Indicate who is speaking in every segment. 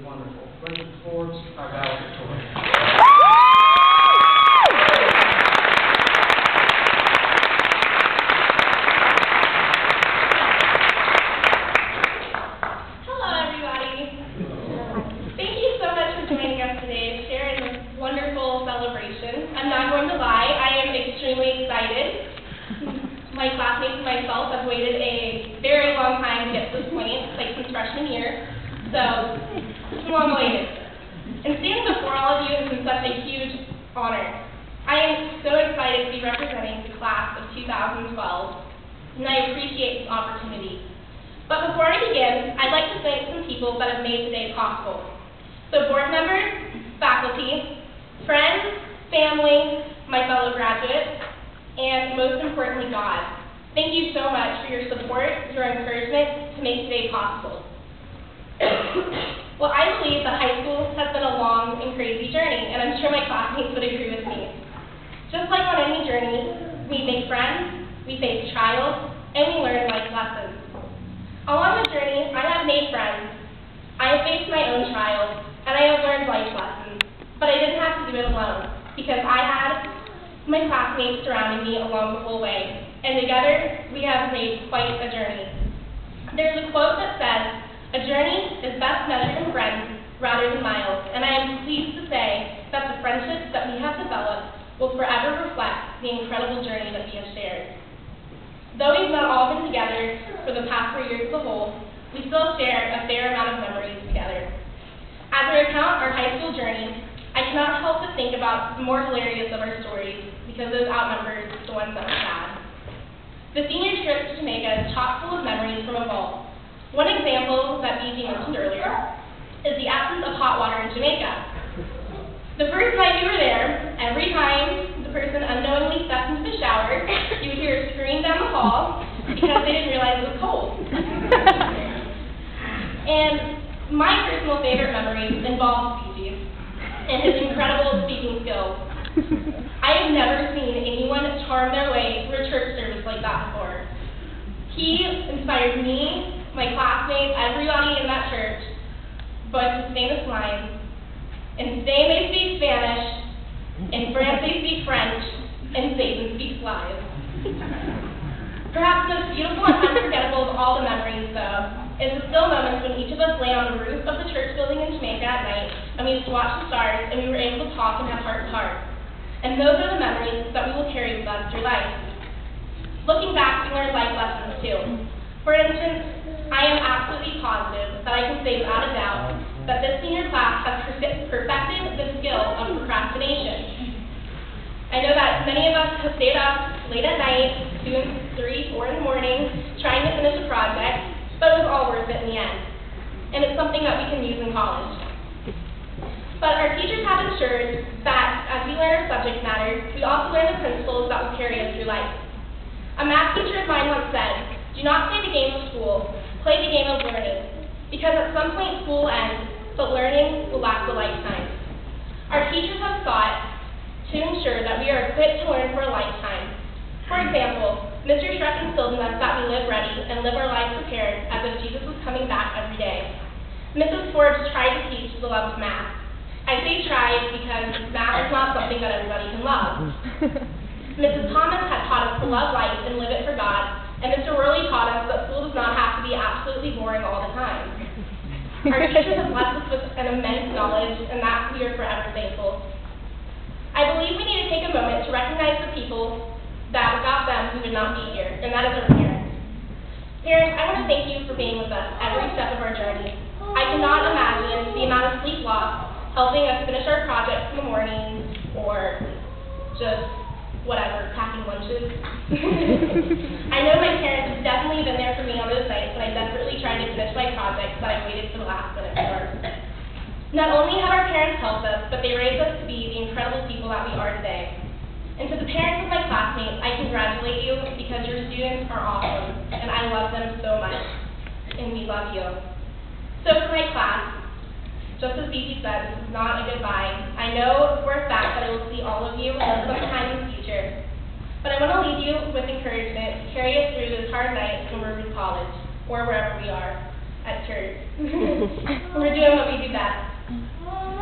Speaker 1: Wonderful. President Forbes, our valedictorian.
Speaker 2: Hello, everybody. Thank you so much for joining us today to share in this wonderful celebration. I'm not going to lie, I am extremely excited. My classmates and myself have waited a very long time to get to this point, like since freshman year, so it's been long awaited. And standing before all of you has been such a huge honor. I am so excited to be representing the class of 2012, and I appreciate this opportunity. But before I begin, I'd like to thank some people that have made today possible. So board members, faculty, friends, family, my fellow graduates, and most importantly, God. Thank you so much for your support, your encouragement to make today possible. Well, I believe that high school has been a long and crazy journey, and I'm sure my classmates would agree with me. Just like on any journey, we make friends, we face trials, and we learn life lessons. Along the journey, I have made friends, I have faced my own trials, and I have learned life lessons. But I didn't have to do it alone, because I had my classmates surrounding me along the whole way, and together we have made quite a journey. There's a quote that says, "A journey is best measured in friends rather than miles," and I am pleased to say that the friendships that we have developed will forever reflect the incredible journey that we have shared. Though we've not all been together for the past 4 years as a whole, we still share a fair amount of memories together. As we recount our high school journey, I cannot help but think about the more hilarious of our stories, because those outnumber the ones that were sad. The senior trip to Jamaica is chock full of memories from a vault. One example that BG mentioned earlier is the absence of hot water in Jamaica. The first night we were there, every time the person unknowingly stepped into the shower, you would hear a scream down the hall because they didn't realize it was cold. And my personal favorite memory involves BG and his incredible speaking skills. I have never seen anyone charm their way through a church service like that before. He inspired me, my classmates, everybody in that church, but the famous line, "In Spain they speak Spanish, in France they speak French, and Satan speaks lies." Perhaps the most beautiful and unforgettable of all the memories, though, is the still moments when each of us lay on the roof of the church building in Jamaica at night, and we just watched the stars, and we were able to talk and have heart to heart. And those are the memories that we will carry with us through life. Looking back, we learned life lessons too. For instance, I am absolutely positive that I can say without a doubt that this senior class has perfected the skill of procrastination. I know that many of us have stayed up late at night, 2, 3, 4 in the morning, trying to finish a project, but it was all worth it in the end. And it's something that we can use in college. But our teachers have ensured that as we learn our subject matter, we also learn the principles that will carry us through life. A math teacher of mine once said, "Do not play the game of school, play the game of learning, because at some point school will end, but learning will last a lifetime." Our teachers have sought to ensure that we are equipped to learn for a lifetime. For example, Mr. Shrek instilled in us that we live ready and live our lives prepared as if Jesus was coming back every day. Mrs. Forbes tried to teach the love of math. I say tried because math is not something that everybody can love. Mrs. Thomas had taught us to love life and live it for God, and Mr. Worley taught us that school does not have to be absolutely boring all the time. Our teachers have blessed us with an immense knowledge, and that we are forever thankful. I believe we need to take a moment to recognize the people that without them we would not be here, and that is our parents. Parents, I want to thank you for being with us every step of our journey. I cannot imagine the amount of sleep lost helping us finish our projects in the morning, or just whatever, packing lunches. I know my parents have definitely been there for me on those nights when I desperately tried to finish my projects that I waited for the last minute for. Not only have our parents helped us, but they raised us to be the incredible people that we are today. And to the parents of my classmates, I congratulate you because your students are awesome, and I love them so much, and we love you. So for my class, just as BG said, this is not a goodbye. I know for a fact that I will see all of you sometime in the future. But I want to leave you with encouragement to carry us through those hard nights when we're in college, or wherever we are. at church. We're doing what we do best.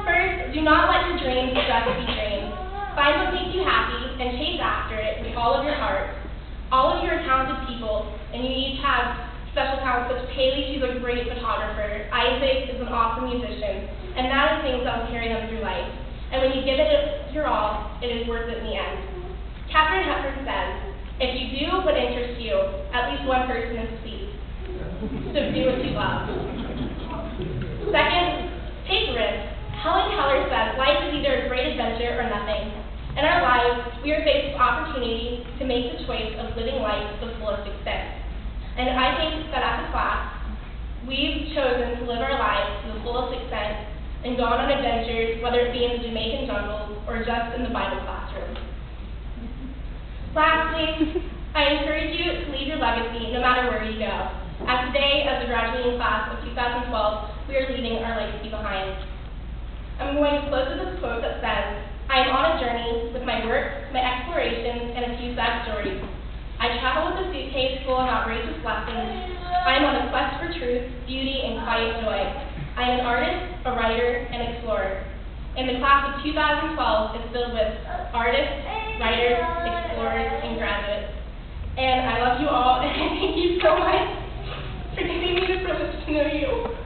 Speaker 2: First, do not let your dreams just be dreams. Find what makes you happy and chase after it with all of your heart. All of you are talented people, and you each have special talents, such as Haley, she's a great photographer. Isaac is an awesome musician, and that is things that will carry them through life. And when you give it your all, it is worth it in the end. Katharine Hepburn says, if you do what interests you, at least one person is pleased. So do what you love. Second, take risks. Helen Keller says life is either a great adventure or nothing. In our lives, we are faced with opportunity to make the choice of living life to the fullest extent. And I think that as a class, we've chosen to live our lives to the fullest extent and gone on adventures, whether it be in the Jamaican jungle or just in the Bible classroom. Lastly, I encourage you to leave your legacy no matter where you go. As today, as a graduating class of 2012, we are leaving our legacy behind. I'm going to close with this quote that says, I am on a journey with my work, my explorations, and a few sad stories. I travel with a suitcase full of outrageous lessons. I am on a quest for truth, beauty, and quiet joy. I am an artist, a writer, and explorer. And the class of 2012 is filled with artists, writers, explorers, and graduates. And I love you all, and thank you so much for giving me the privilege to know you.